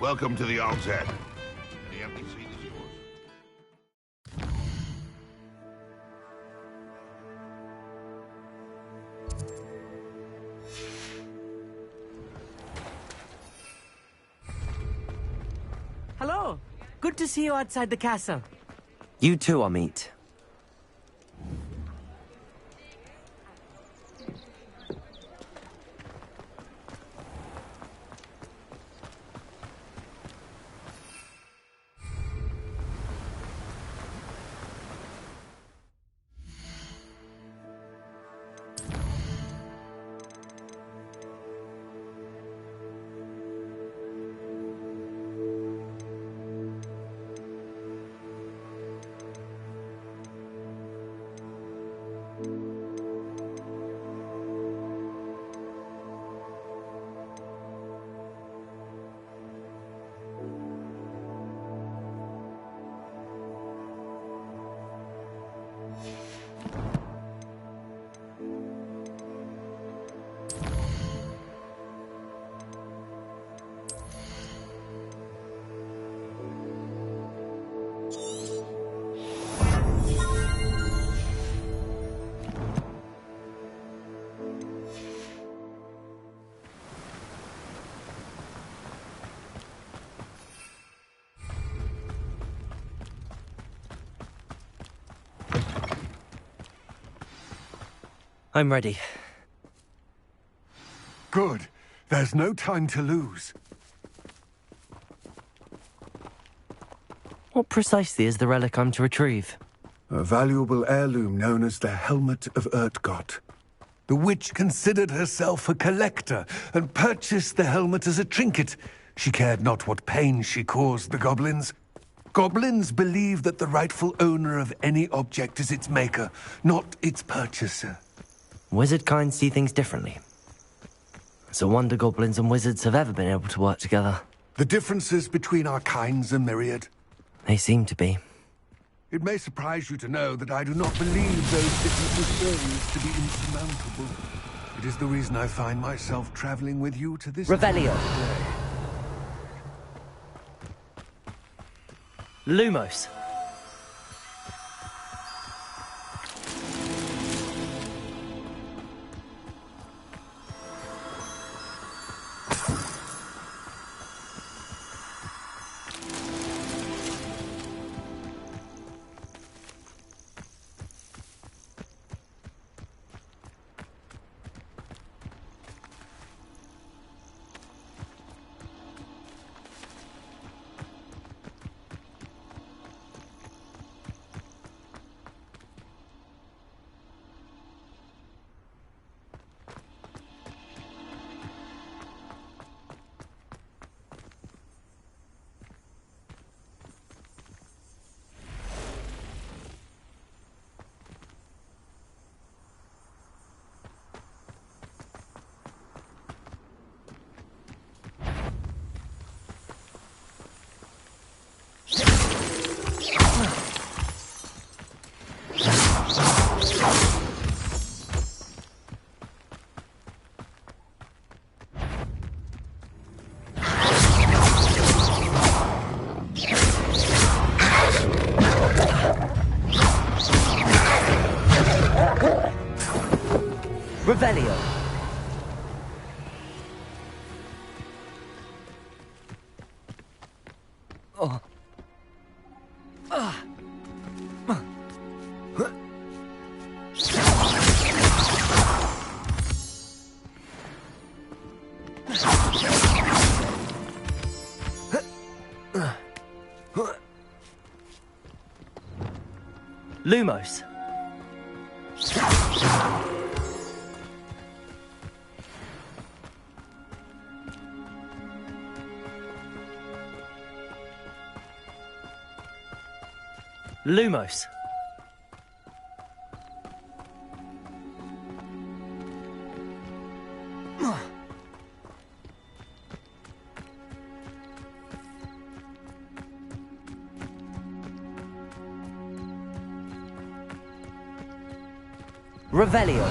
Welcome to the Og's Head. The empty seat is yours. Hello. Good to see you outside the castle. You too, Amit. I'm ready. Good. There's no time to lose. What precisely is the relic I'm to retrieve? A valuable heirloom known as the Helmet of Urtgott. The witch considered herself a collector and purchased the helmet as a trinket. She cared not what pain she caused the goblins. Goblins believe that the rightful owner of any object is its maker, not its purchaser. Wizard kind see things differently. It's a wonder goblins and wizards have ever been able to work together. The differences between our kinds are myriad. They seem to be. It may surprise you to know that I do not believe those differences to be insurmountable. It is the reason I find myself traveling with you to this Revelio. day. Lumos. Revelio. Oh. Lumos. Lumos. Revelio.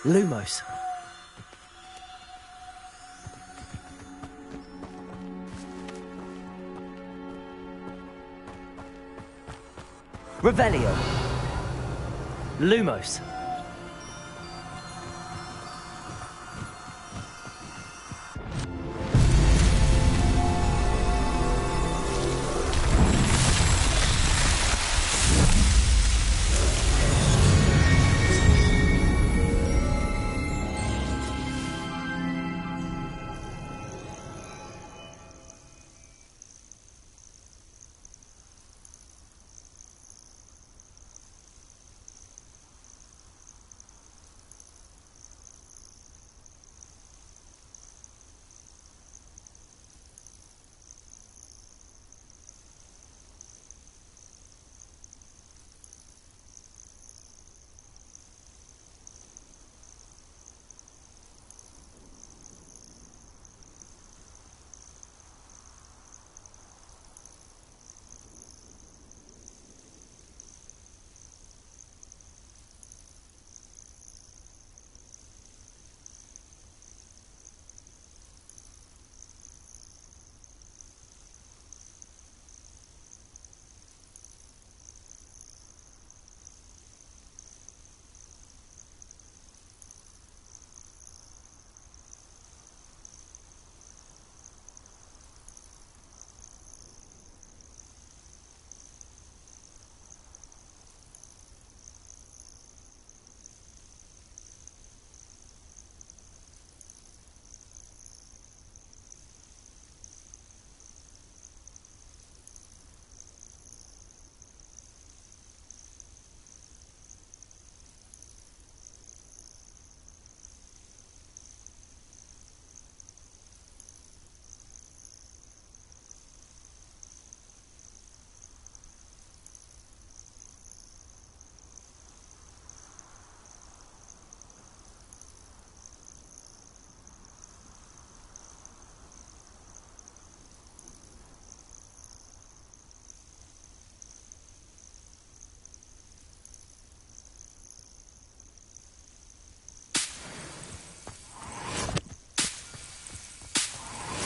Lumos. Revelio. Lumos.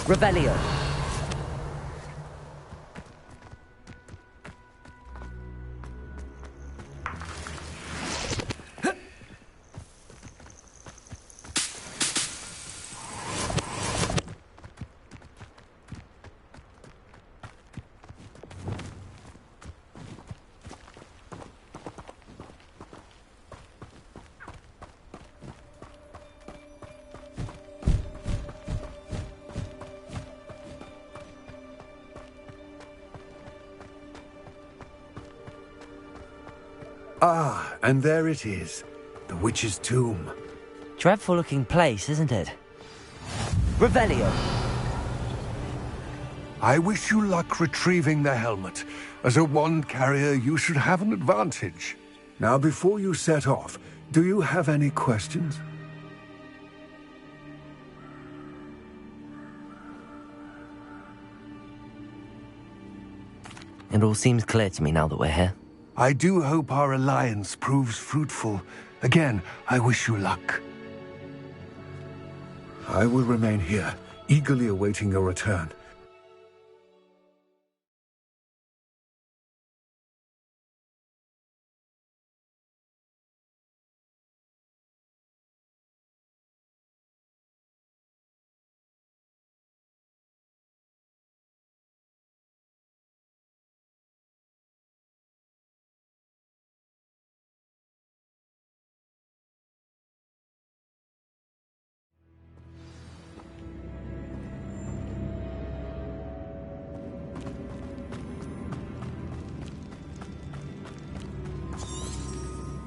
Revelio. Ah, and there it is. The witch's tomb. Dreadful looking place, isn't it? Revelio. I wish you luck retrieving the helmet. As a wand carrier, you should have an advantage. Now, before you set off, do you have any questions? It all seems clear to me now that we're here. I do hope our alliance proves fruitful. Again, I wish you luck. I will remain here, eagerly awaiting your return.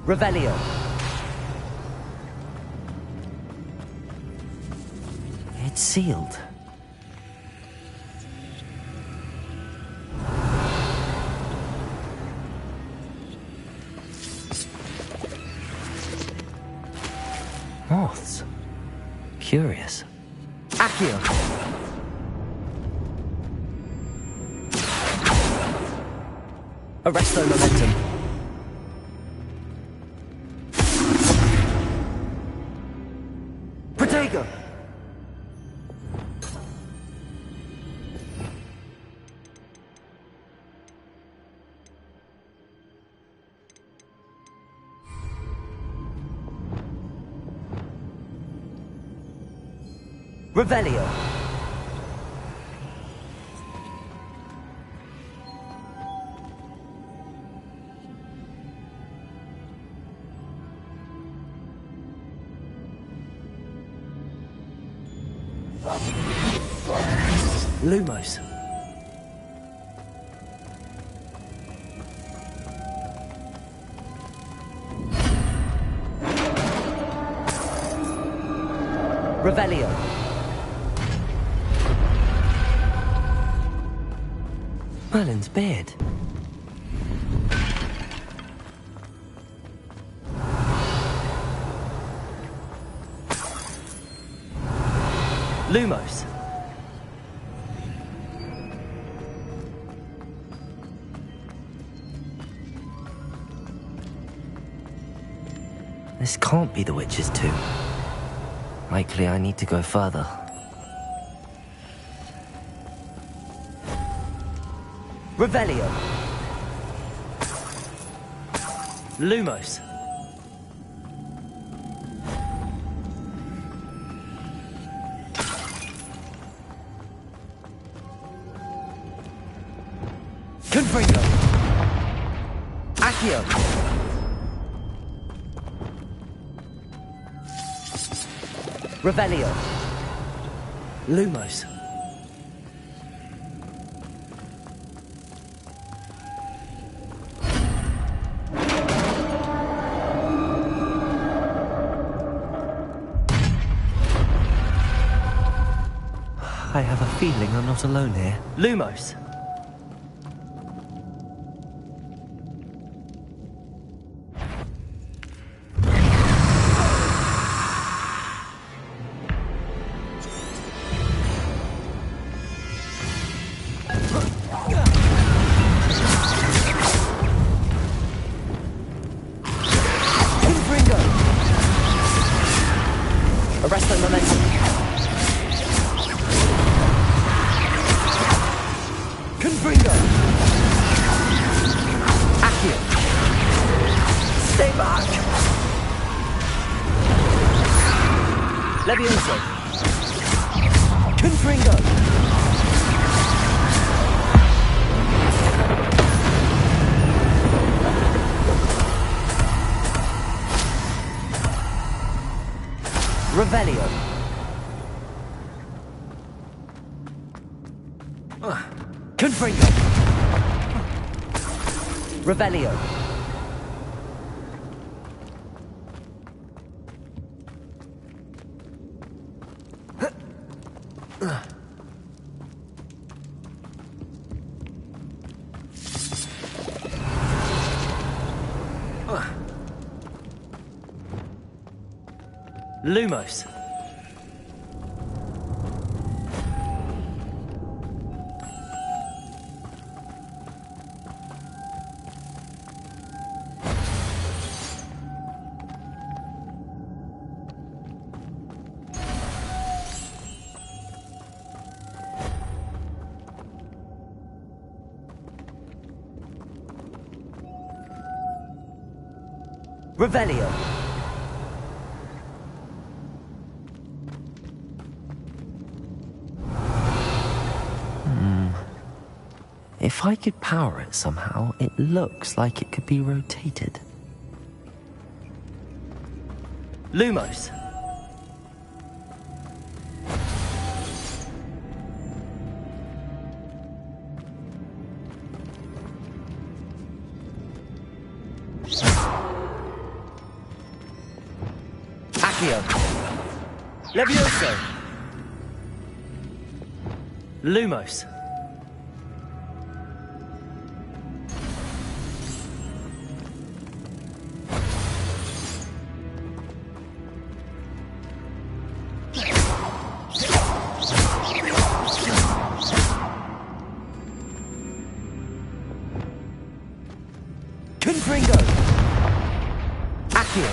Revelio. It's sealed. Moths. Curious. Accio. Arresto momentum. Configure. Revelio. Lumos. Revelio. Merlin's beard. Lumos. This can't be the witch's tomb. Likely I need to go further. Revelio. Lumos. Confringo. Accio. Revelio. Lumos. I have a feeling I'm not alone here. Lumos. Arrest the momentum. Confringo. Accio. Stay back. Levioso. Confringo. Revelio. Confringo. Revelio. Lumos. Revelio. If I could power it somehow, it looks like it could be rotated. Lumos. Accio. Levioso. Lumos. Confringo. Accio.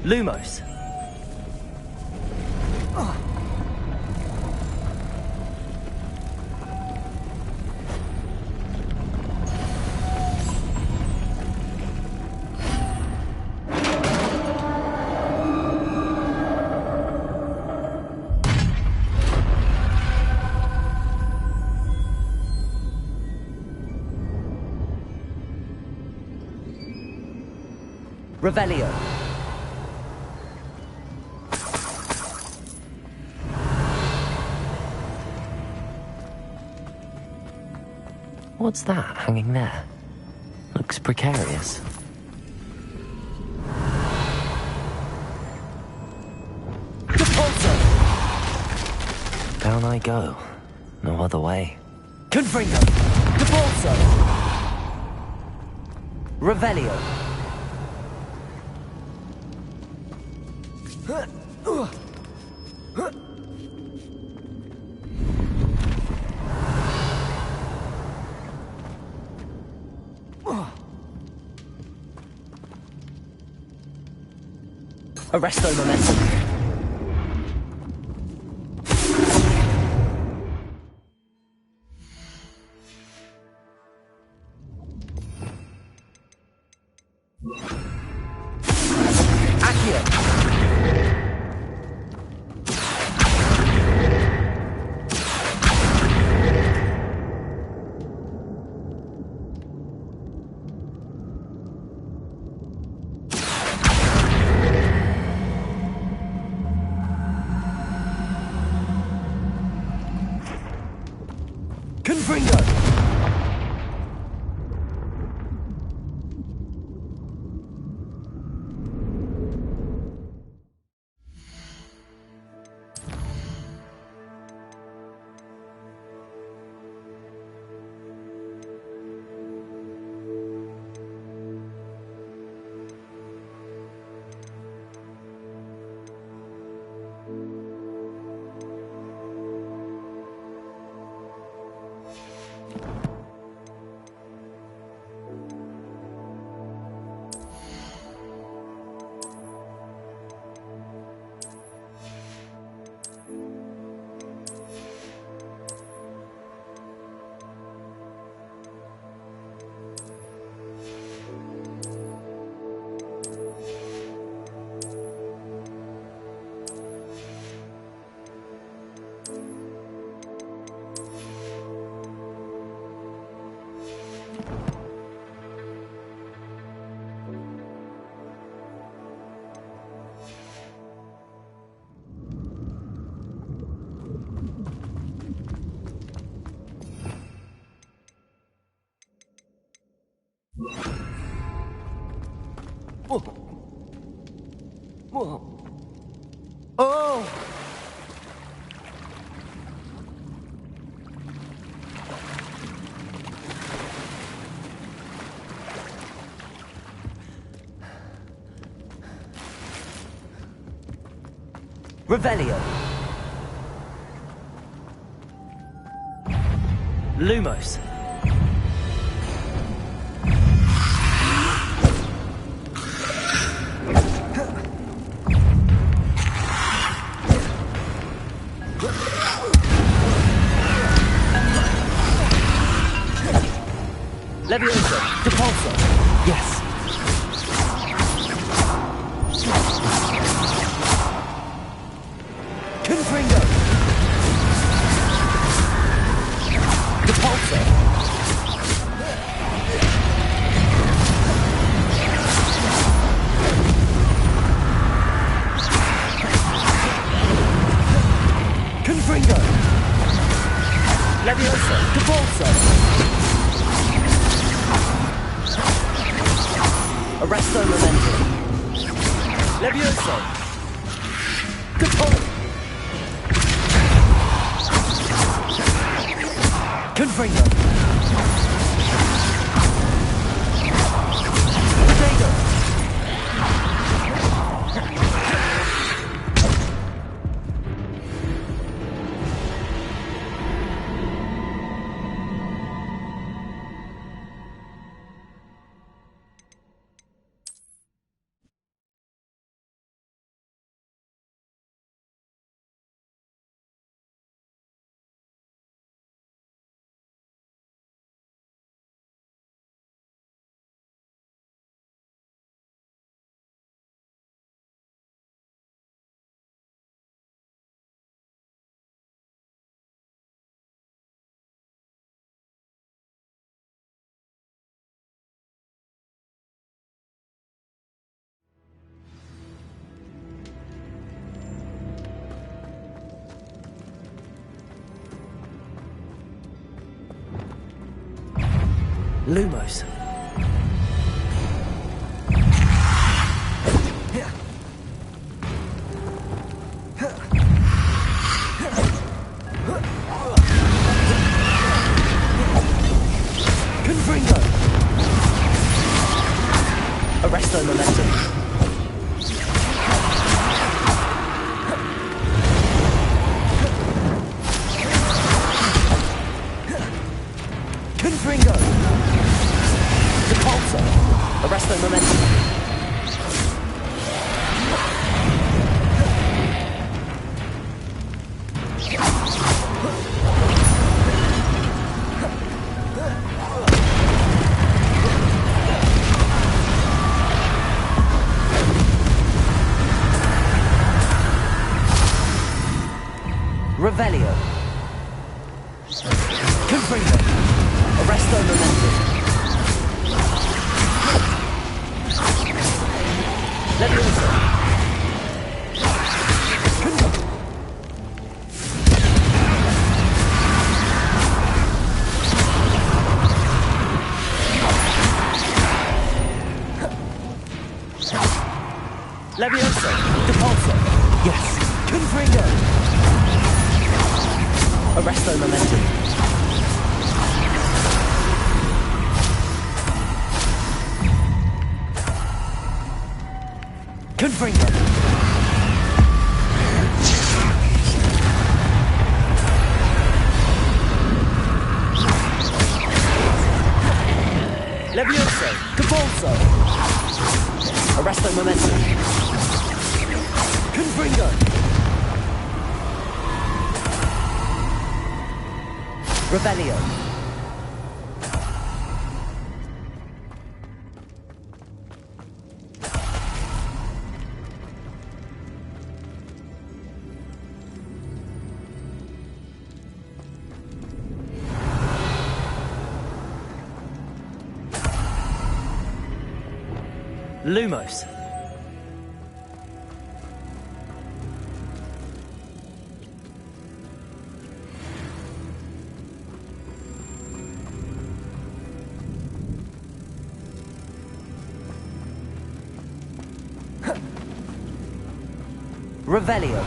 Lumos. Revelio. What's that hanging there? Looks precarious. Down I go. No other way. Confringo. Depulso. Revelio. Arresto momentum. Accio. Confringo. Oh! Revelio. Lumos. Levioso. Depulso. Yes. Confringo. Depulso. Confringo. Levioso. Depulso. Arresto momentum. Levioso. Depulso. Confringo. Lumos. Confringo. Arresto momentum. Confringo. Depulso. Arresto momentum. Revelio. Confringo. Arresto momentum. Leviosa. Leviosa. Depulso. Yes. Confringo. Arresto momentum. Confringo. Levioso. Depulso. Arresto momentum. Confringo. Revelio. Lumos. Revelio.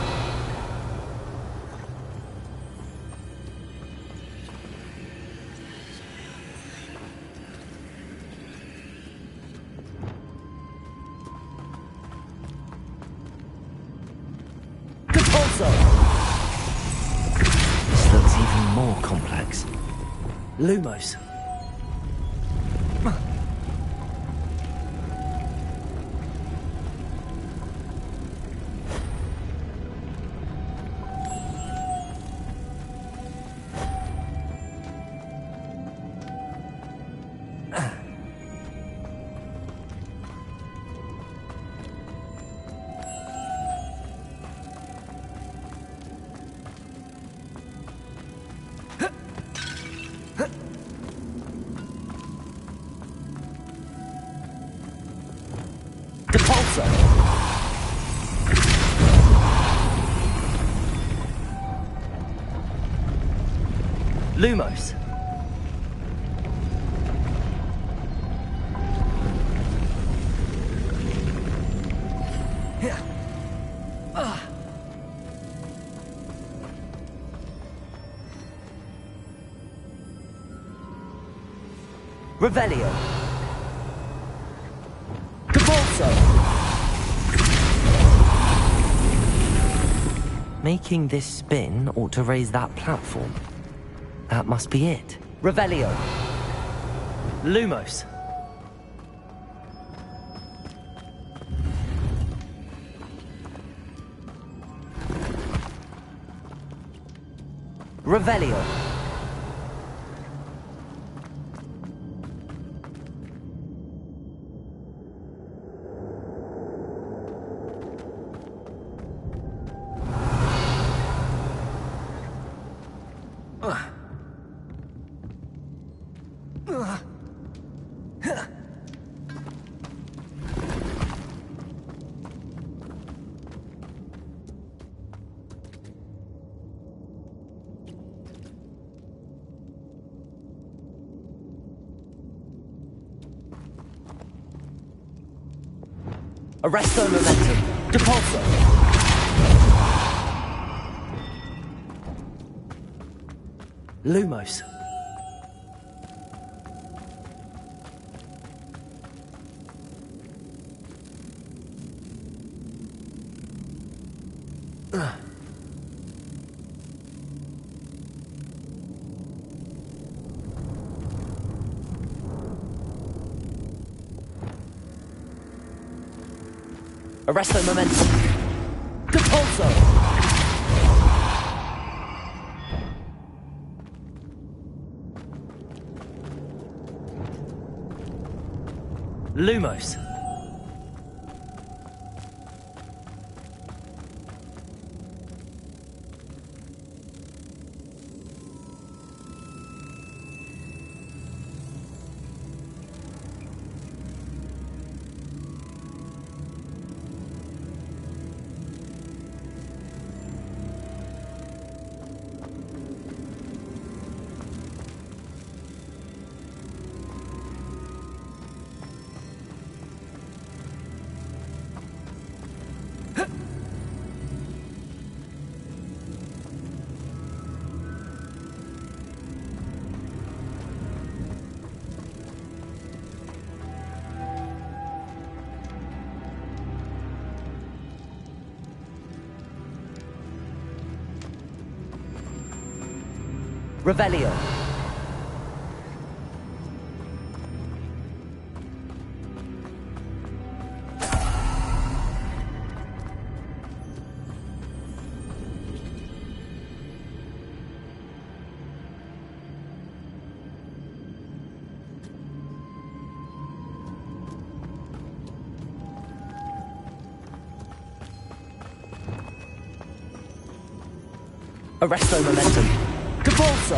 Depulso. This looks even more complex. Lumos. Depulso. Lumos. Revelio. Depulso. Making this spin ought to raise that platform. That must be it. Revelio. Lumos. Revelio. Arresto momentum. Depulso. Lumos. Arresto momentum. Depulso. Lumos. Revelio. Arresto momentum. Depulso.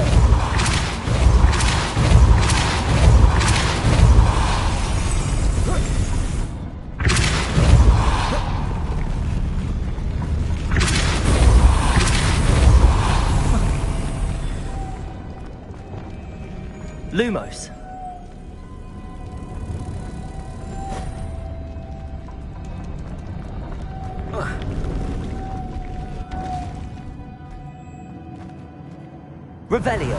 Lumos. Revelio.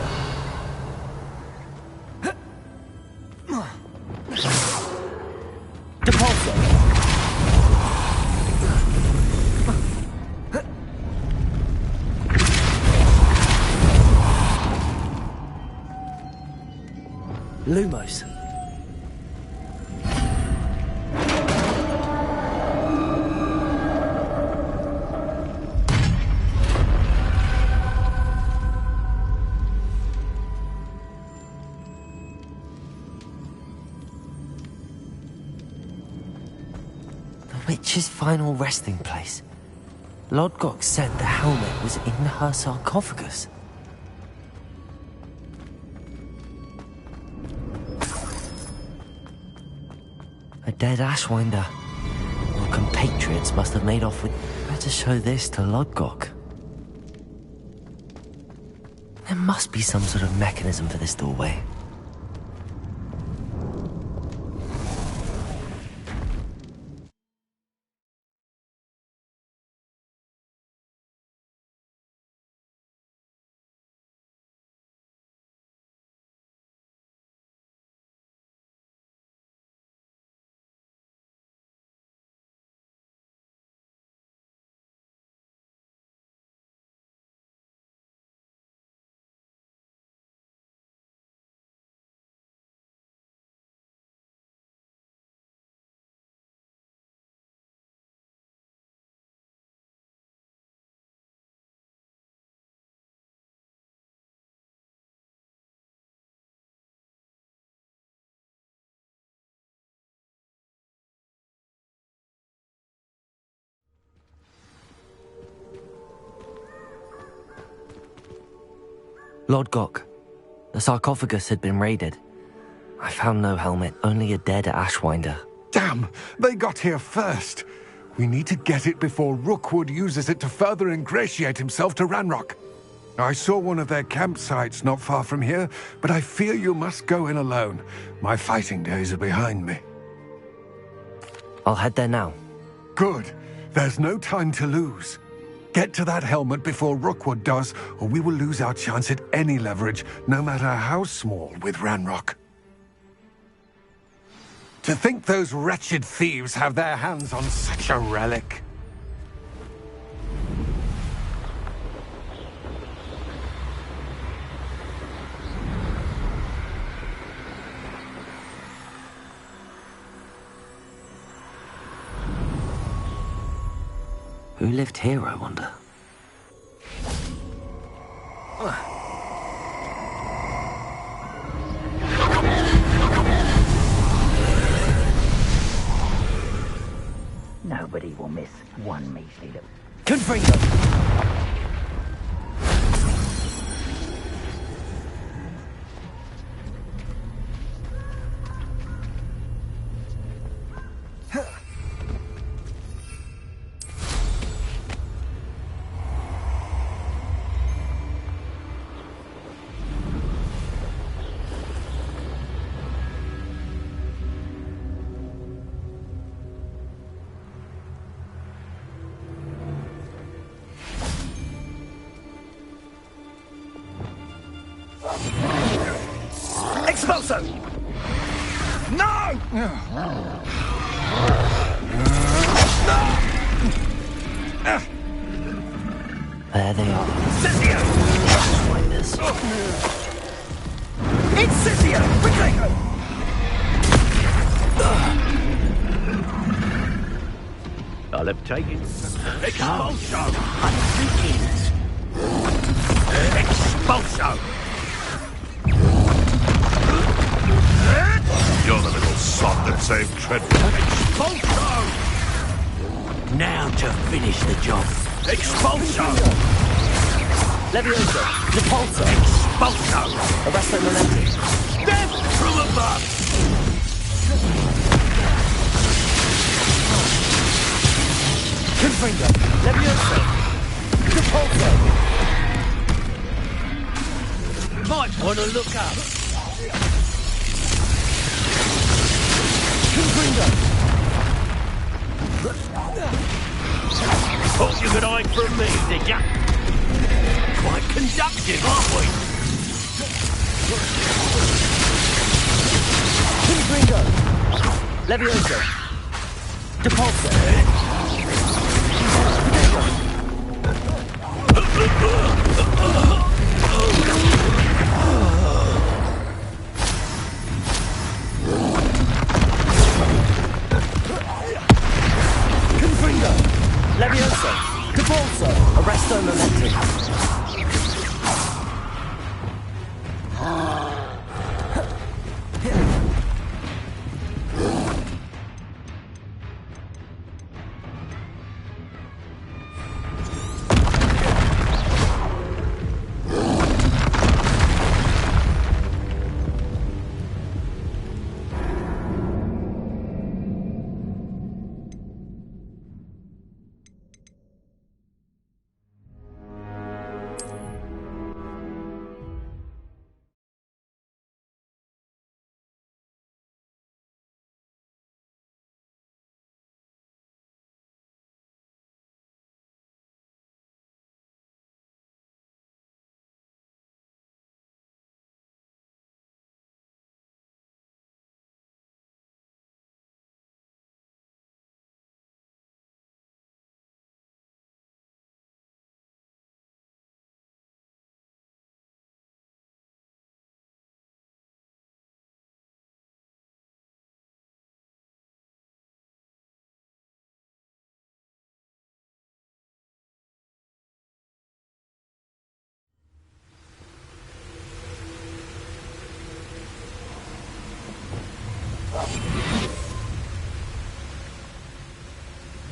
Depulso. Lumos. Witch's final resting place. Lodgok said the helmet was in her sarcophagus. A dead Ashwinder. Your compatriots must have made off with... Better show this to Lodgok. There must be some sort of mechanism for this doorway. Lodgok, the sarcophagus had been raided. I found no helmet, only a dead Ashwinder. Damn! They got here first! We need to get it before Rookwood uses it to further ingratiate himself to Ranrock. I saw one of their campsites not far from here, but I fear you must go in alone. My fighting days are behind me. I'll head there now. Good. There's no time to lose. Get to that helmet before Rookwood does, or we will lose our chance at any leverage, no matter how small, with Ranrock. To think those wretched thieves have their hands on such a relic. Who lived here, I wonder? Nobody will miss one measly little... Confringo! Expulso! No! There they are. Sissio! Like this. It's Sissio! Protego! I'll have taken. Expulso! Expulso! You're the little sot that saved Treadwell. Expulso! Now to finish the job. Expulso! Levioso! Repulsor! Expulso! Arresto Momenti! Death from above! Confringo! Levioso! Repulsor! Might want to look up. Confringo! Thought you could hide from me, did ya? Quite conductive, aren't we? Confringo! Levioso! Repulsor! Confringo! Levioso! Repulsor! Arresto Momenti!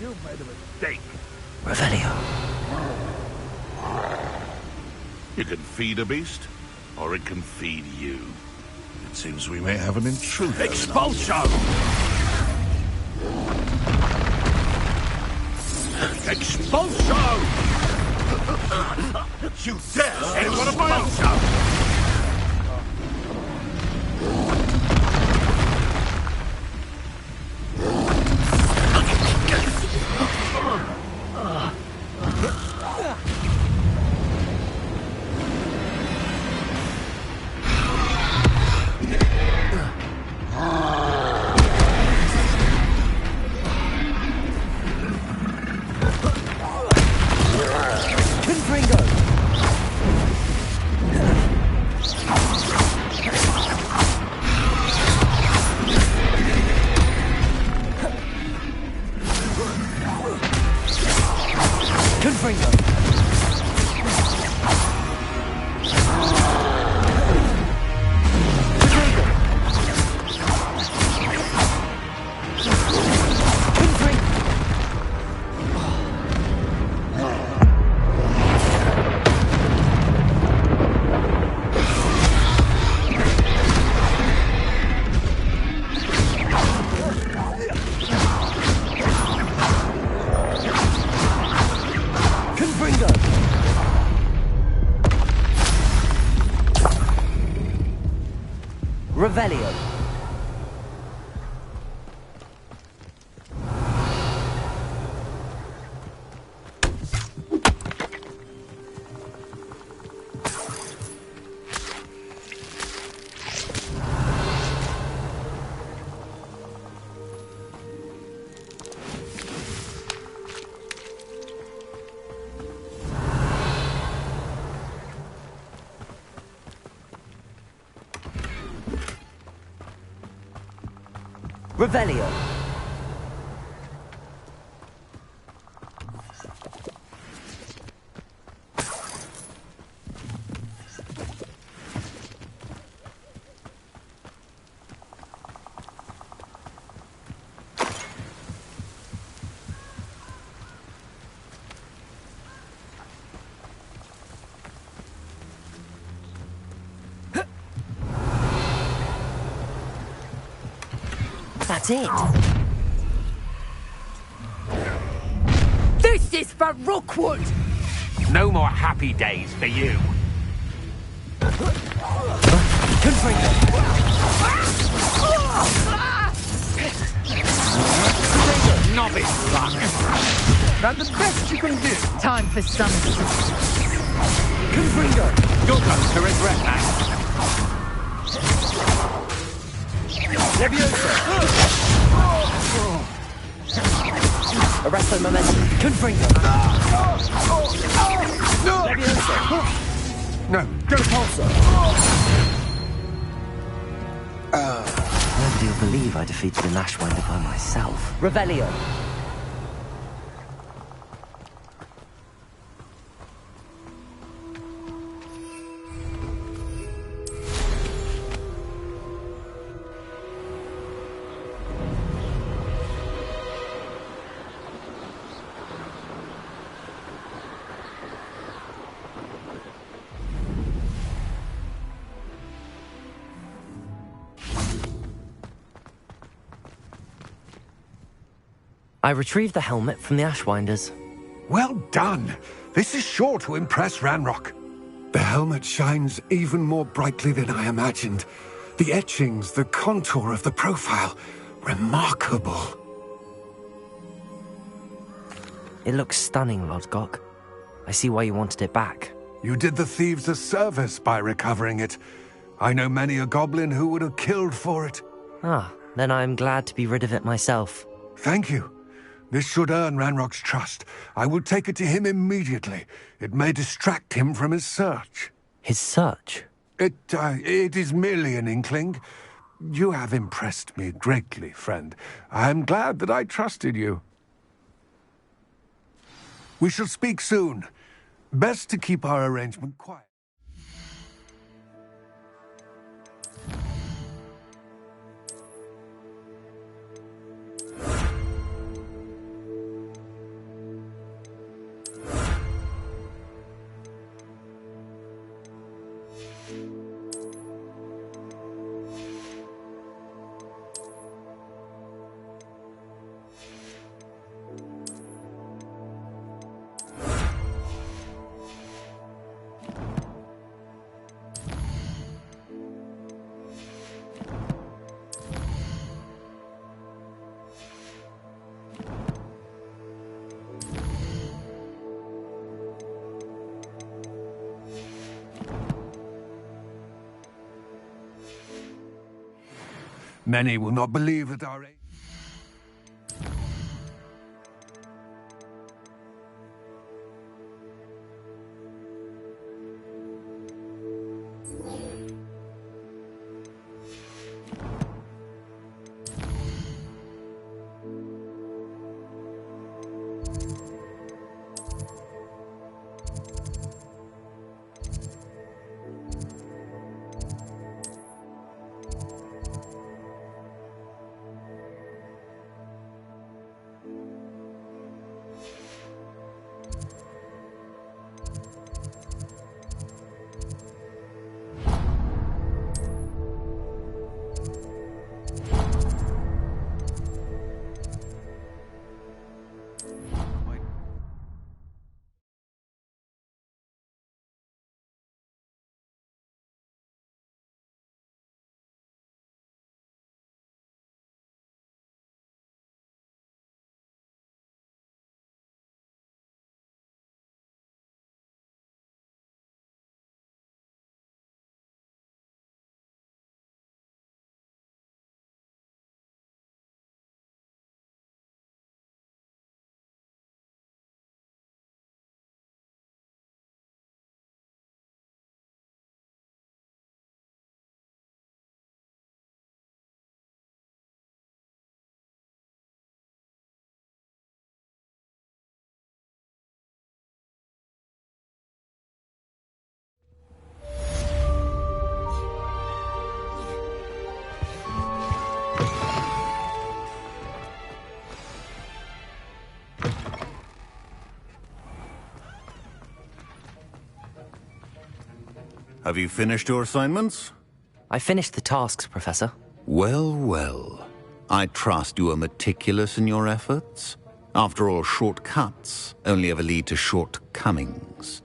You made a mistake. Revelio. You can feed a beast, or it can feed you. It seems we may have an intruder. Expulso! Expulso! You dare anyone of my own! Revelio. Revelio. That's it. This is for Rookwood! No more happy days for you. Novice luck. That's the best you can do. Time for some Confringo. You'll come to regret that. Arresto momentum. Confringo. No, go Pulsar. Nobody will believe I defeated an Ashwinder by myself. Revelio. I retrieved the helmet from the Ashwinders. Well done. This is sure to impress Ranrock. The helmet shines even more brightly than I imagined. The etchings, the contour of the profile. Remarkable. It looks stunning, Lodgok. I see why you wanted it back. You did the thieves a service by recovering it. I know many a goblin who would have killed for it. Ah, then I am glad to be rid of it myself. Thank you. This should earn Ranrock's trust. I will take it to him immediately. It may distract him from his search. His search? It is merely an inkling. You have impressed me greatly, friend. I am glad that I trusted you. We shall speak soon. Best to keep our arrangement quiet. Many will not believe that our... Have you finished your assignments? I finished the tasks, Professor. Well, well. I trust you are meticulous in your efforts. After all, shortcuts only ever lead to shortcomings.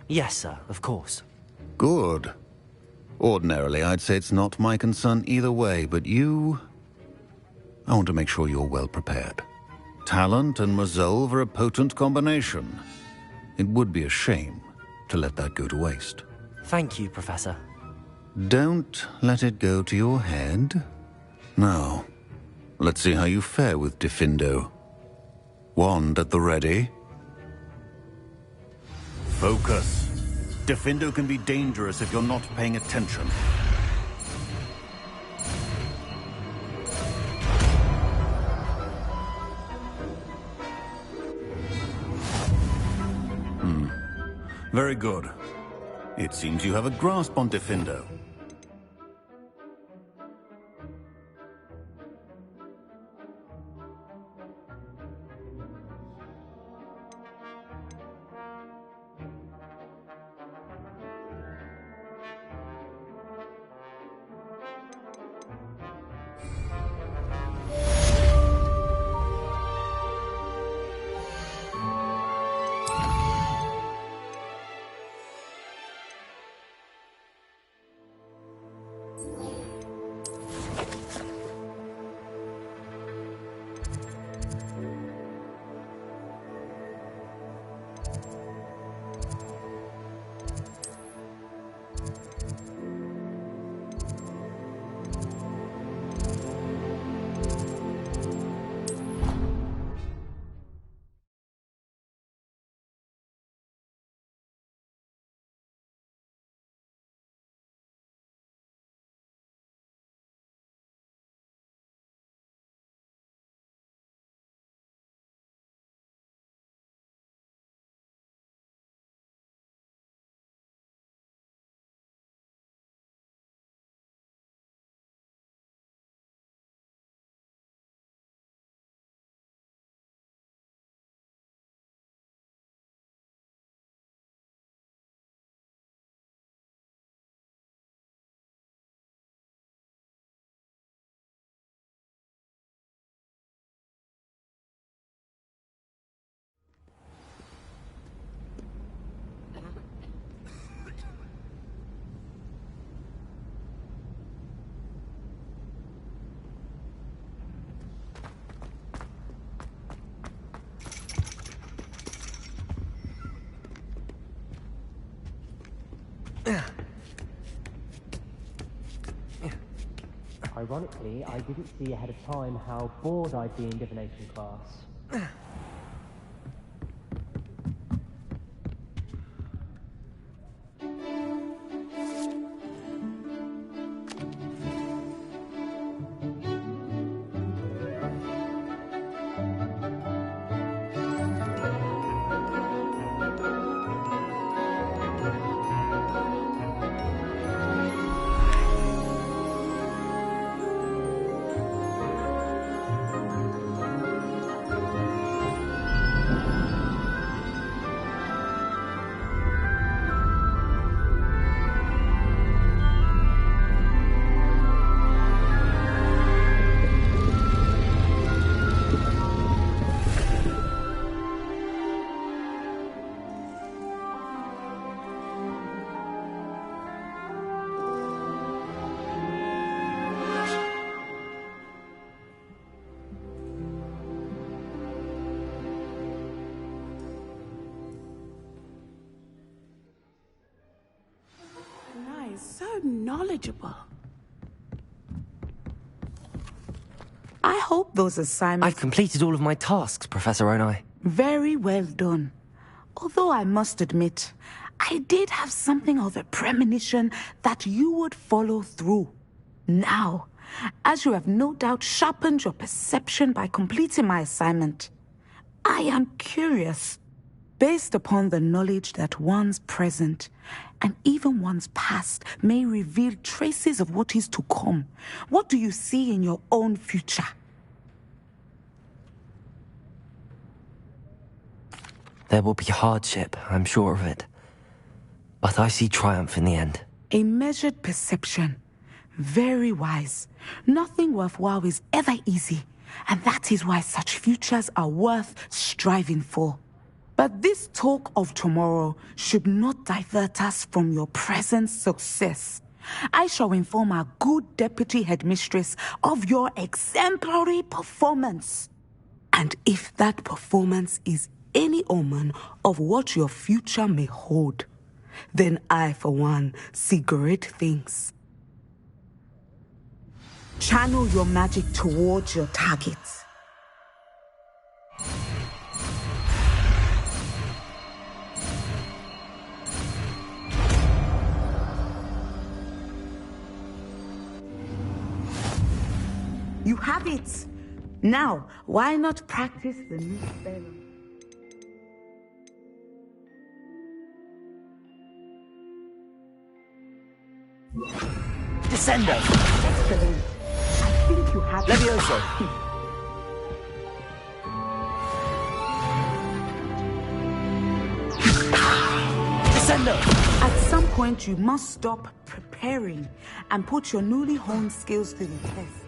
Yes, sir, of course. Good. Ordinarily, I'd say it's not my concern either way, but you... I want to make sure you're well prepared. Talent and resolve are a potent combination. It would be a shame to let that go to waste. Thank you, Professor. Don't let it go to your head. Now, let's see how you fare with Diffindo. Wand at the ready. Focus. Diffindo can be dangerous if you're not paying attention. Very good. It seems you have a grasp on Diffindo. Ironically, I didn't see ahead of time how bored I'd be in divination class. So knowledgeable. I hope those assignments... I've completed all of my tasks, Professor Onai. Very well done. Although I must admit, I did have something of a premonition that you would follow through. Now, as you have no doubt sharpened your perception by completing my assignment, I am curious. Based upon the knowledge that one's present and even one's past may reveal traces of what is to come, what do you see in your own future? There will be hardship, I'm sure of it. But I see triumph in the end. A measured perception. Very wise. Nothing worthwhile is ever easy, and that is why such futures are worth striving for. But this talk of tomorrow should not divert us from your present success. I shall inform our good deputy headmistress of your exemplary performance. And if that performance is any omen of what your future may hold, then I, for one, see great things. Channel your magic towards your targets. You have it. Now, why not practice the new spell? Descendo! Excellent. I think you have it. Levioso! Descendo! At some point, you must stop preparing and put your newly honed skills to the test.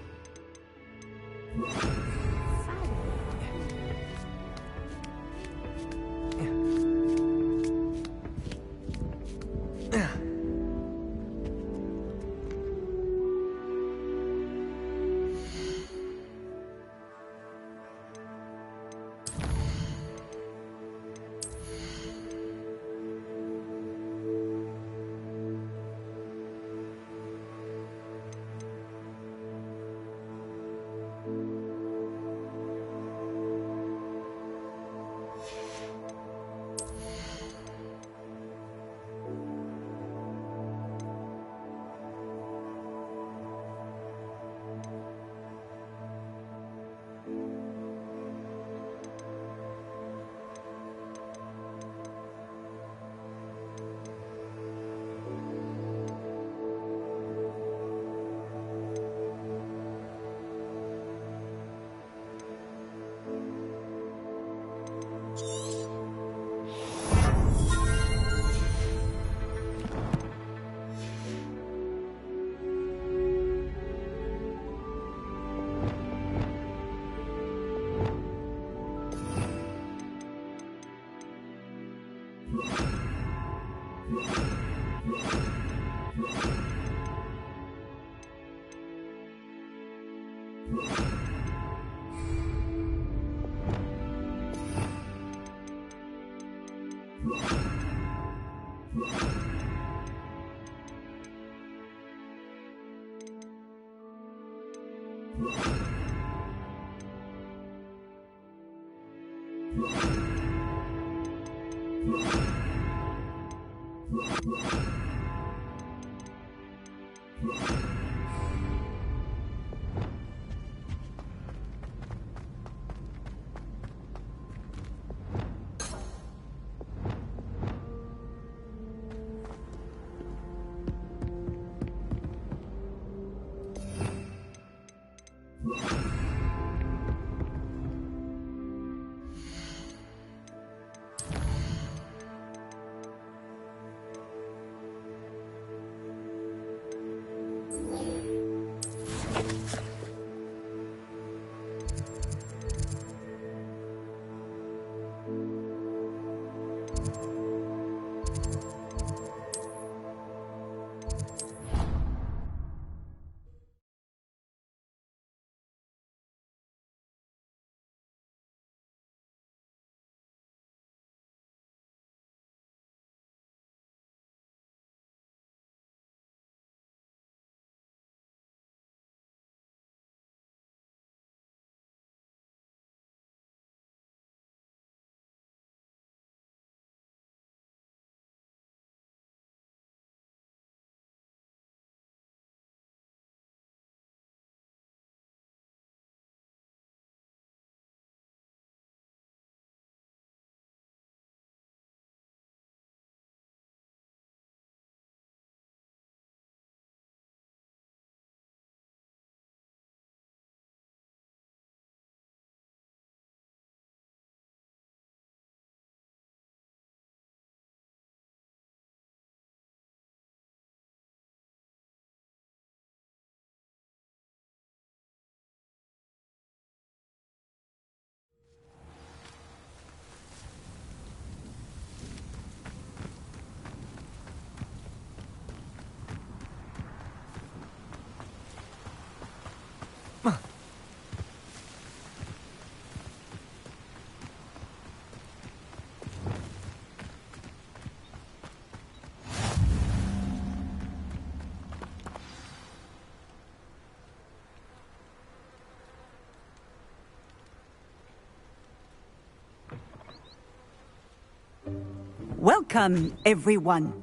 Welcome, everyone.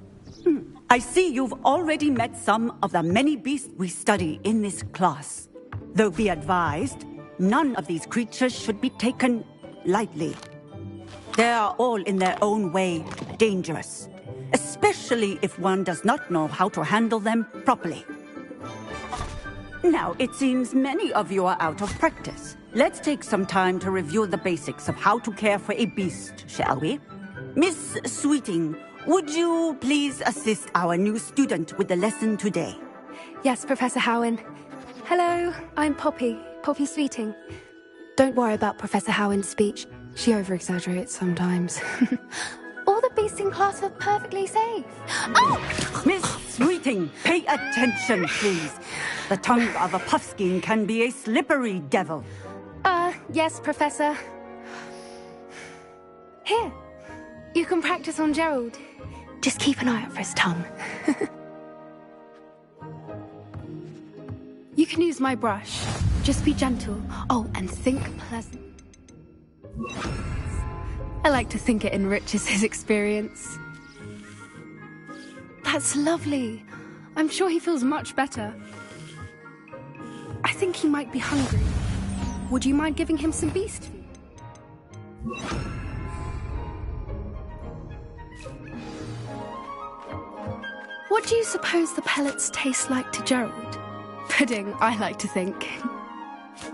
I see you've already met some of the many beasts we study in this class. Though be advised, none of these creatures should be taken lightly. They are all in their own way dangerous, especially if one does not know how to handle them properly. Now, it seems many of you are out of practice. Let's take some time to review the basics of how to care for a beast, shall we? Miss Sweeting, would you please assist our new student with the lesson today? Yes, Professor Howen. Hello, I'm Poppy Sweeting. Don't worry about Professor Howen's speech. She over-exaggerates sometimes. All the beasts in class are perfectly safe. Oh! Miss Sweeting, pay attention, please. The tongue of a puffskein can be a slippery devil. Yes, Professor. Here, you can practice on Gerald. Just keep an eye out for his tongue. You can use my brush. Just be gentle. Oh, and think pleasant. I like to think it enriches his experience. That's lovely. I'm sure he feels much better. I think he might be hungry. Would you mind giving him some beast food? What do you suppose the pellets taste like to Gerald? Pudding, I like to think.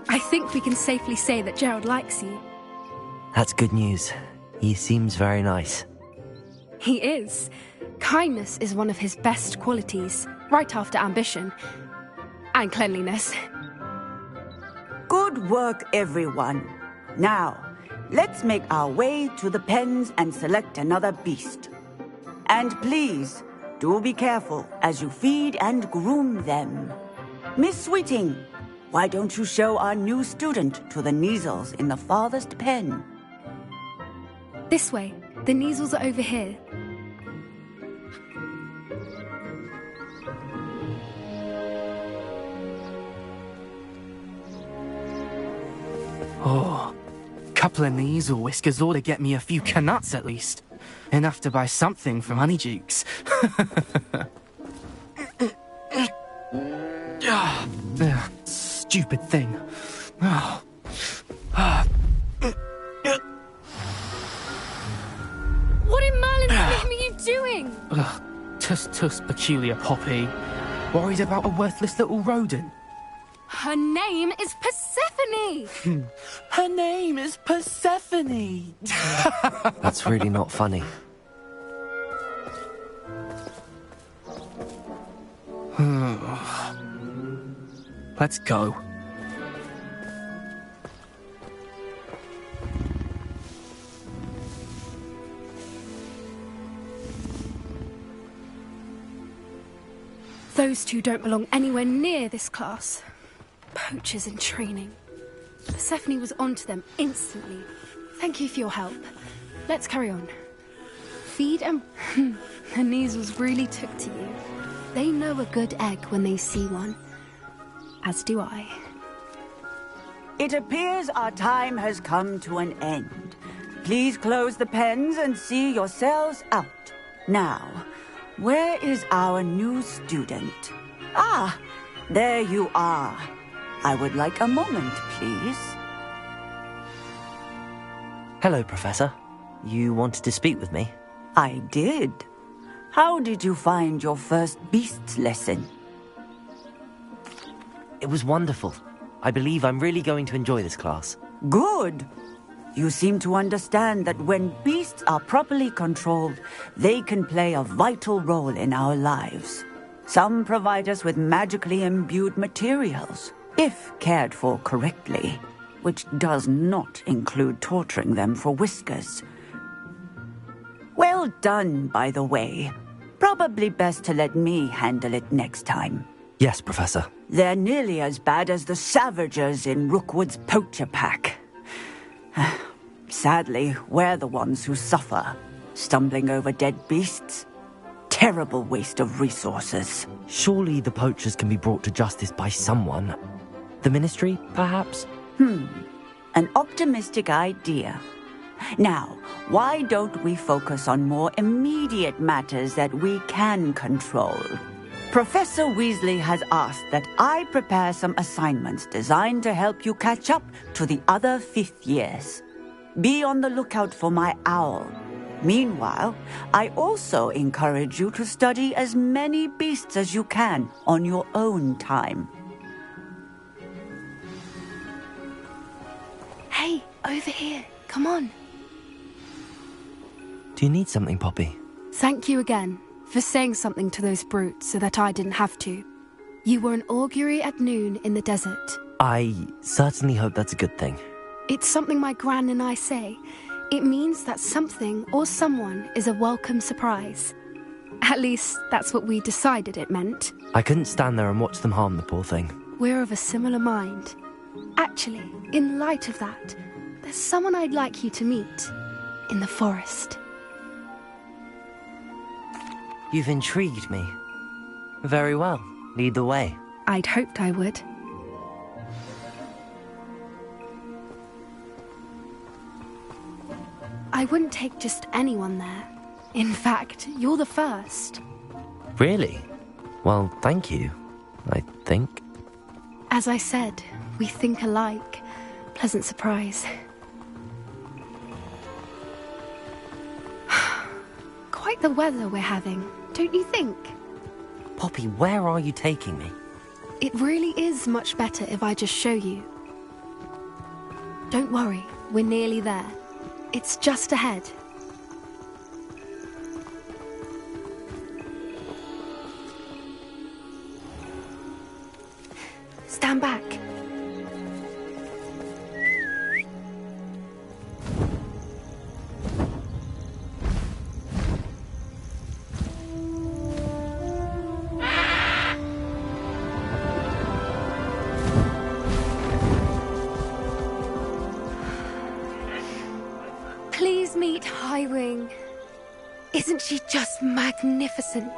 I think we can safely say that Gerald likes you. That's good news. He seems very nice. He is. Kindness is one of his best qualities, right after ambition. And cleanliness. Good work, everyone. Now, let's make our way to the pens and select another beast. And please, do be careful as you feed and groom them. Miss Sweeting, why don't you show our new student to the Kneazles in the farthest pen? This way. The Kneazles are over here. Oh, couple of Kneazle whiskers ought to get me a few canuts at least. Enough to buy something from Honeydukes. Stupid thing. What in Merlin's name are you doing? Tuss, peculiar Poppy. Worried about a worthless little rodent. Her name is Persephone! Her name is Persephone! That's really not funny. Let's go. Those two don't belong anywhere near this class. Poachers in training. Persephone was onto them instantly. Thank you for your help. Let's carry on. Feed and... The Kneazles really took to you. They know a good egg when they see one. As do I. It appears our time has come to an end. Please close the pens and see yourselves out. Now, where is our new student? Ah, there you are. I would like a moment, please. Hello, Professor. You wanted to speak with me? I did. How did you find your first beasts lesson? It was wonderful. I believe I'm really going to enjoy this class. Good. You seem to understand that when beasts are properly controlled, they can play a vital role in our lives. Some provide us with magically imbued materials, if cared for correctly, which does not include torturing them for whiskers. Well done, by the way. Probably best to let me handle it next time. Yes, Professor. They're nearly as bad as the Savagers in Rookwood's poacher pack. Sadly, we're the ones who suffer, stumbling over dead beasts. Terrible waste of resources. Surely the poachers can be brought to justice by someone. The Ministry, perhaps? An optimistic idea. Now, why don't we focus on more immediate matters that we can control? Professor Weasley has asked that I prepare some assignments designed to help you catch up to the other 5th years. Be on the lookout for my owl. Meanwhile, I also encourage you to study as many beasts as you can on your own time. Hey, over here. Come on. Do you need something, Poppy? Thank you again for saying something to those brutes so that I didn't have to. You were an augury at noon in the desert. I certainly hope that's a good thing. It's something my gran and I say. It means that something or someone is a welcome surprise. At least, that's what we decided it meant. I couldn't stand there and watch them harm the poor thing. We're of a similar mind. Actually, in light of that, there's someone I'd like you to meet. In the forest. You've intrigued me. Very well. Lead the way. I'd hoped I would. I wouldn't take just anyone there. In fact, you're the first. Really? Well, thank you, I think. As I said, we think alike. Pleasant surprise. Quite the weather we're having, don't you think? Poppy, where are you taking me? It really is much better if I just show you. Don't worry, we're nearly there. It's just ahead. Stand back. Please meet Highwing. Isn't she just magnificent?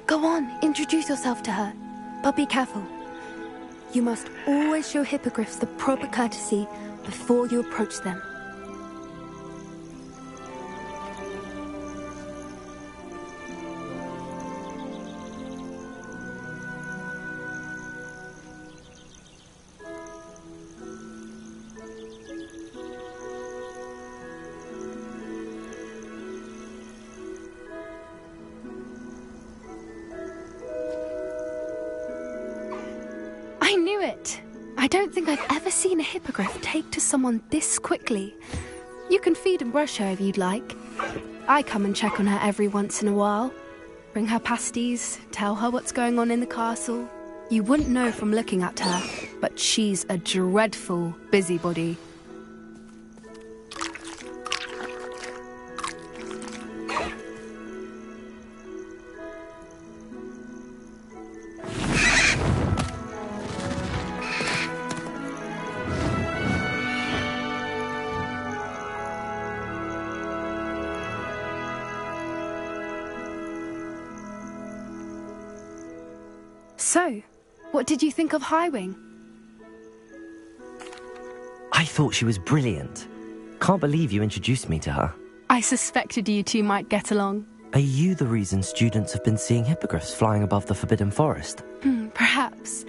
Go on, introduce yourself to her. But be careful. You must always show hippogriffs the proper courtesy before you approach them. I knew it! I don't think I've ever seen a hippogriff take to someone this quickly. You can feed and brush her if you'd like. I come and check on her every once in a while. Bring her pasties, tell her what's going on in the castle. You wouldn't know from looking at her, but she's a dreadful busybody. So, what did you think of Highwing? I thought she was brilliant. Can't believe you introduced me to her. I suspected you two might get along. Are you the reason students have been seeing hippogriffs flying above the Forbidden Forest? Perhaps.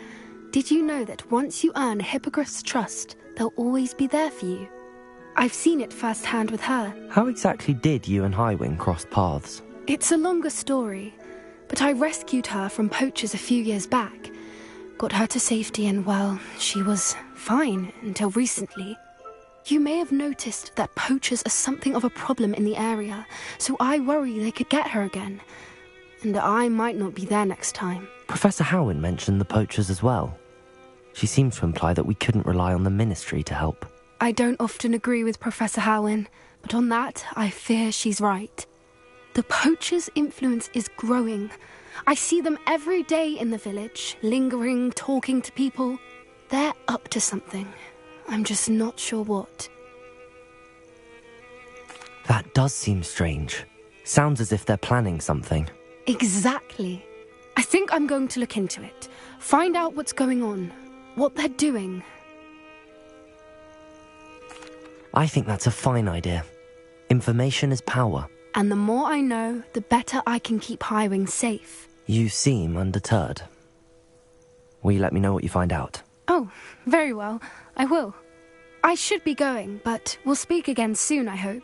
Did you know that once you earn a hippogriff's trust, they'll always be there for you? I've seen it firsthand with her. How exactly did you and Highwing cross paths? It's a longer story, but I rescued her from poachers a few years back. Got her to safety and, well, she was fine until recently. You may have noticed that poachers are something of a problem in the area, so I worry they could get her again. And I might not be there next time. Professor Howin mentioned the poachers as well. She seems to imply that we couldn't rely on the Ministry to help. I don't often agree with Professor Howin, but on that, I fear she's right. The poachers' influence is growing. I see them every day in the village, lingering, talking to people. They're up to something. I'm just not sure what. That does seem strange. Sounds as if they're planning something. Exactly. I think I'm going to look into it. Find out what's going on. What they're doing. I think that's a fine idea. Information is power. And the more I know, the better I can keep Highwing safe. You seem undeterred. Will you let me know what you find out? Oh, very well. I will. I should be going, but we'll speak again soon, I hope.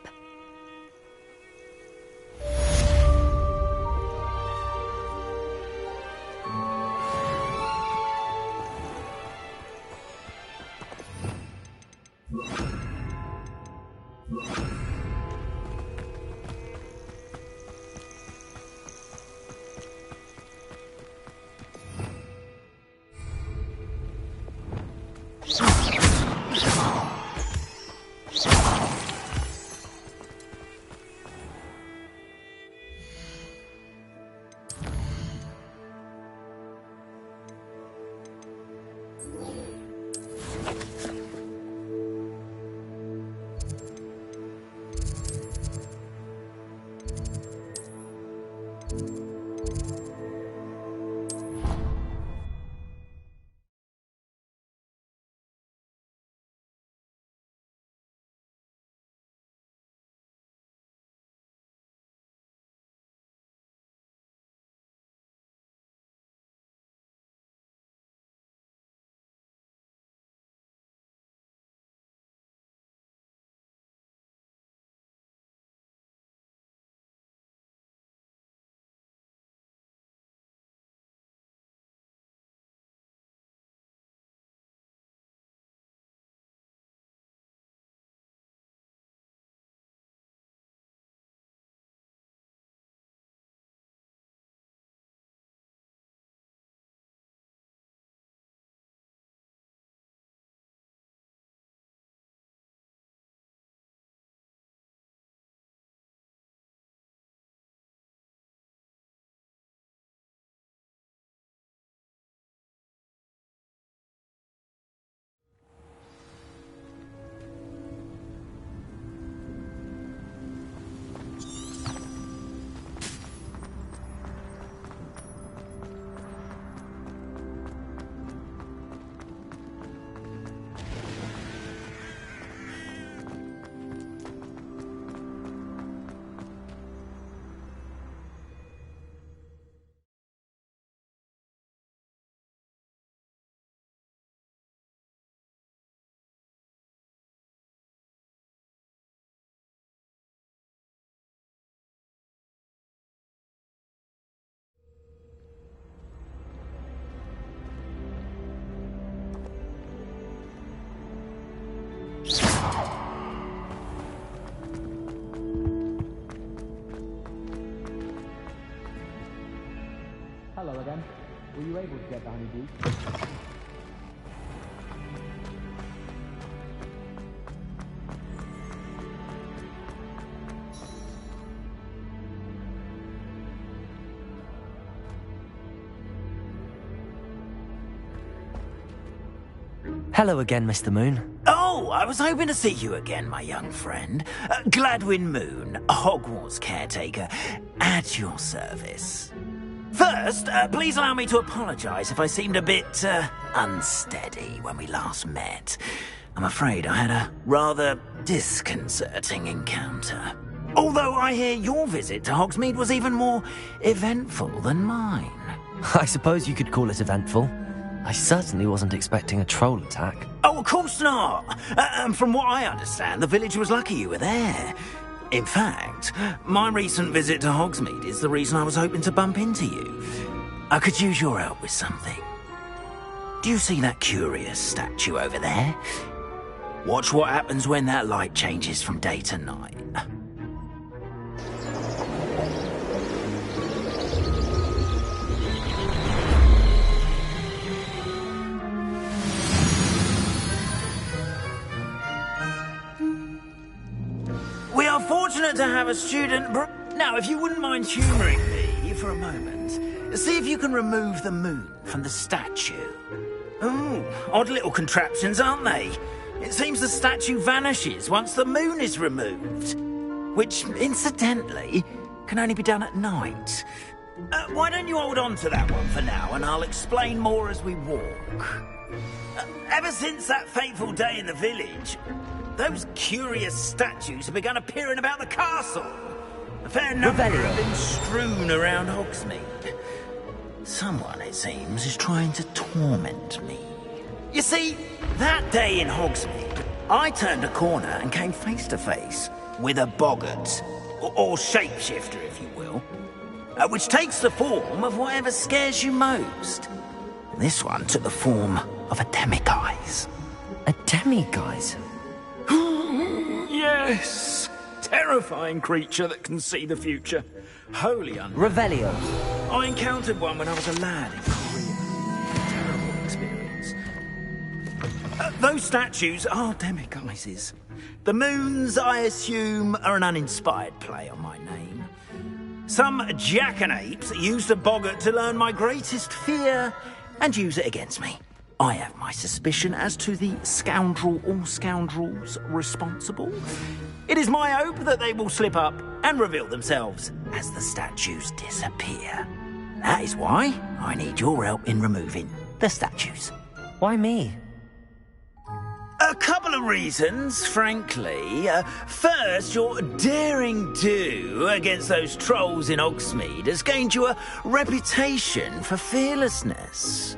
Hello again. Were you able to get the honeybee? Hello again, Mr. Moon. Oh, I was hoping to see you again, my young friend. Gladwin Moon, Hogwarts caretaker, at your service. First, please allow me to apologise if I seemed a bit, unsteady when we last met. I'm afraid I had a rather disconcerting encounter. Although I hear your visit to Hogsmeade was even more eventful than mine. I suppose you could call it eventful. I certainly wasn't expecting a troll attack. Oh, of course not! And from what I understand, the village was lucky you were there. In fact, my recent visit to Hogsmeade is the reason I was hoping to bump into you. I could use your help with something. Do you see that curious statue over there? Watch what happens when that light changes from day to night. We are fortunate to have a student... Now, if you wouldn't mind humouring me for a moment, see if you can remove the moon from the statue. Ooh, odd little contraptions, aren't they? It seems the statue vanishes once the moon is removed. Which, incidentally, can only be done at night. Why don't you hold on to that one for now, and I'll explain more as we walk. Ever since that fateful day in the village, those curious statues have begun appearing about the castle. A fair number have been strewn around Hogsmeade. Someone, it seems, is trying to torment me. You see, that day in Hogsmeade, I turned a corner and came face to face with a boggart, or shapeshifter, if you will, which takes the form of whatever scares you most. This one took the form of a demiguise. A demiguise? Yes! Terrifying creature that can see the future. Wholly unreal. Revelio. I encountered one when I was a lad in Korea. Terrible experience. Those statues are demiguises. The moons, I assume, are an uninspired play on my name. Some jackanapes used a boggart to learn my greatest fear and use it against me. I have my suspicion as to the scoundrel or scoundrels responsible. It is my hope that they will slip up and reveal themselves as the statues disappear. That is why I need your help in removing the statues. Why me? A couple of reasons, frankly. First, your daring do against those trolls in Hogsmeade has gained you a reputation for fearlessness.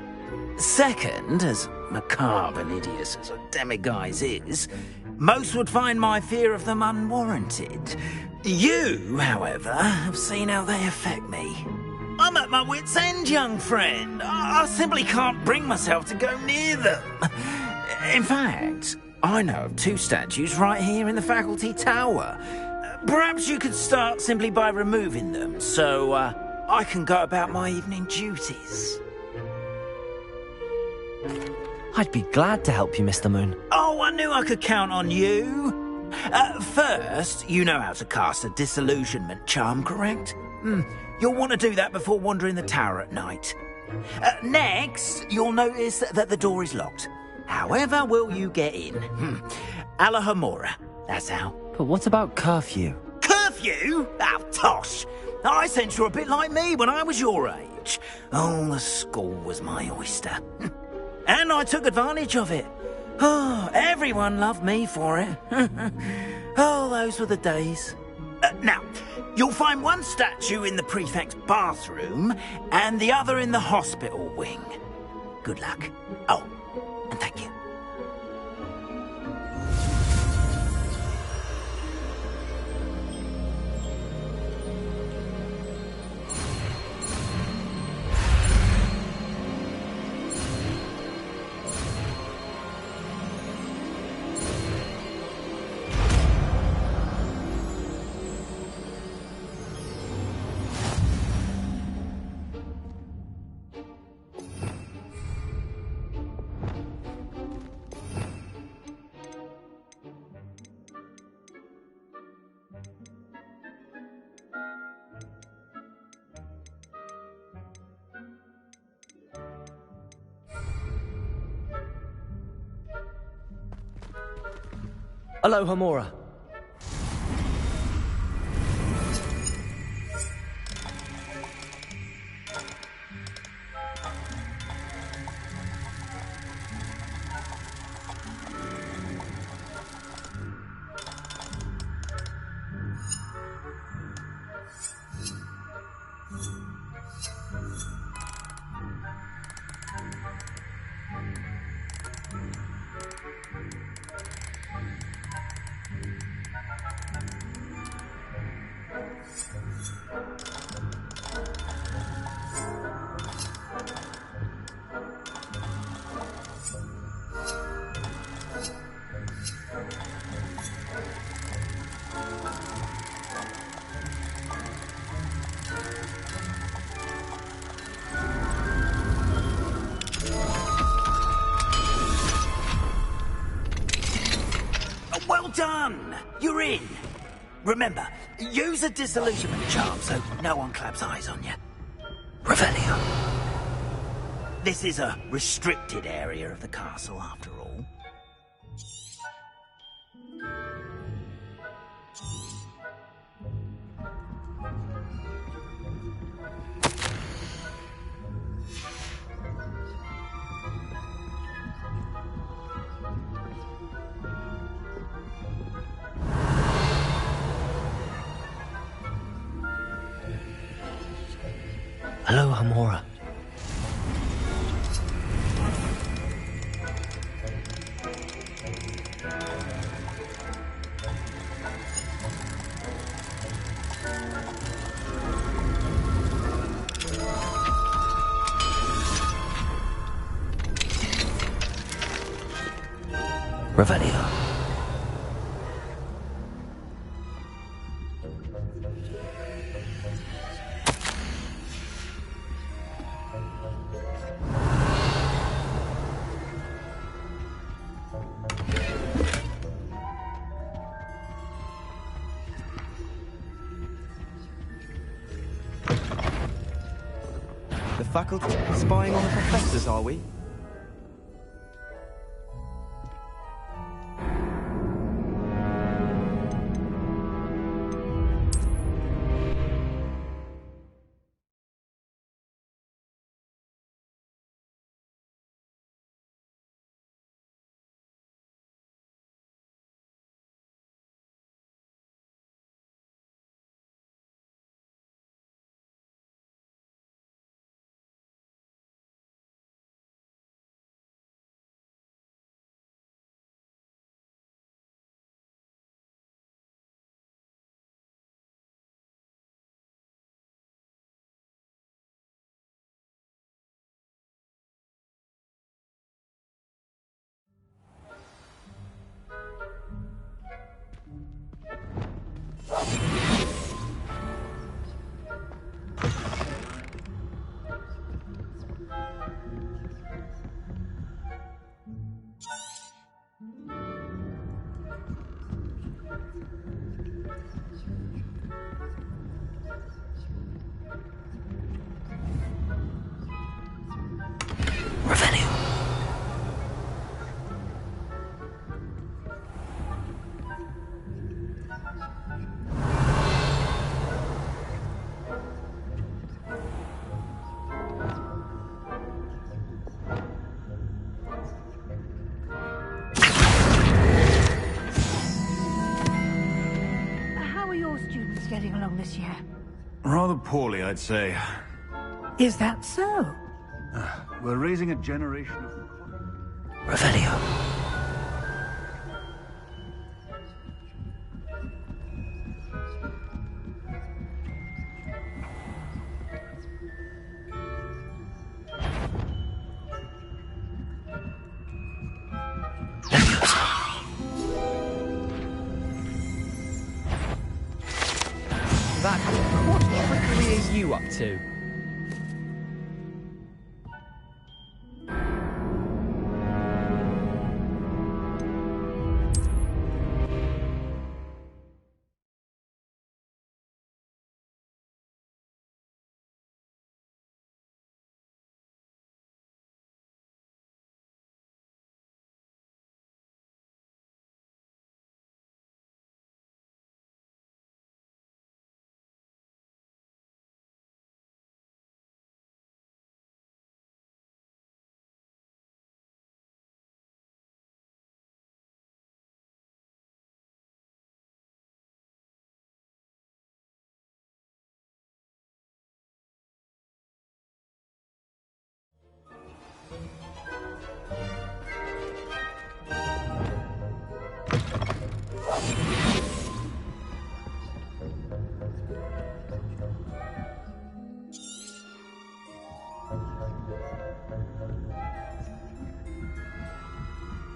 Second, as macabre and hideous as a demiguise is, most would find my fear of them unwarranted. You, however, have seen how they affect me. I'm at my wit's end, young friend. I simply can't bring myself to go near them. In fact, I know of 2 statues right here in the faculty tower. Perhaps you could start simply by removing them, so I can go about my evening duties. I'd be glad to help you, Mr. Moon. Oh, I knew I could count on you. First, you know how to cast a disillusionment charm, correct? You'll want to do that before wandering the tower at night. Next, you'll notice that the door is locked. However will you get in? Alahomora, that's how. But what about curfew? Curfew? Oh, tosh. I sense you're a bit like me when I was your age. Oh, the school was my oyster. And I took advantage of it. Oh, everyone loved me for it. Oh, those were the days. Now, you'll find one statue in the prefect's bathroom and the other in the hospital wing. Good luck. Oh, and thank you. Alohomora. Well done! You're in. Remember, use a disillusionment charm so no one claps eyes on you. Revelio. This is a restricted area of the castle, after all. Hello, Hamora. Revelio. The faculty spying on the professors, are we? Getting along this year? Rather poorly, I'd say. Is that so? We're raising a generation of... Revelio. What trickery are you up to?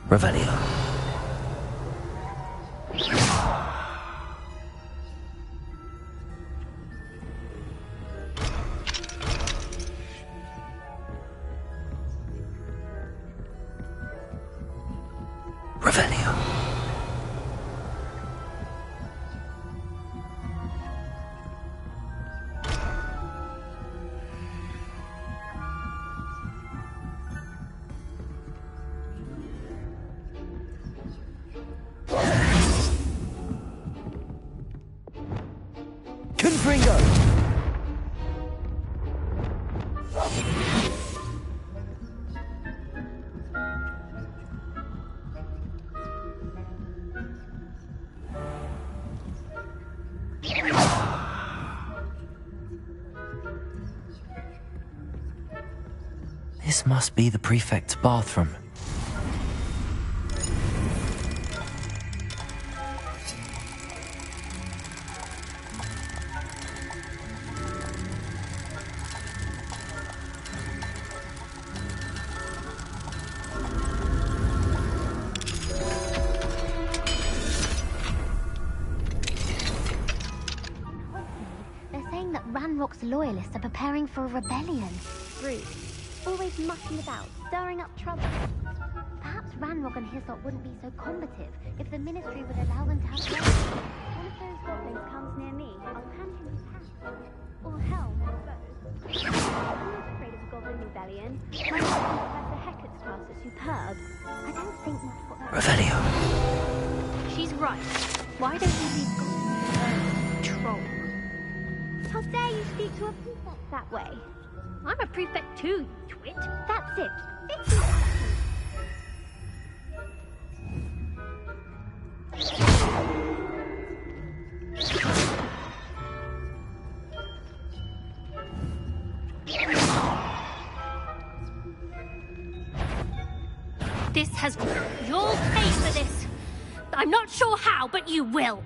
Revelio. Revelio. This must be the prefect's bathroom. They're saying that Ranrock's loyalists are preparing for a rebellion. Rude. Always mucking about, stirring up trouble. Perhaps Ranrock and Hyssop wouldn't be so combative if the Ministry would allow them to have weapons. One of those goblins comes near me, I'll hand him his hat. Or hell, never goes. I'm not afraid of a goblin rebellion. My Professor Hecat's class is superb. I don't think much what that Revelio. She's right. Why don't you leave goblins troll? How dare you speak to a prefect that way? I'm a prefect too, you twit. That's it. It's your This has... You'll pay for this. I'm not sure how, but you will.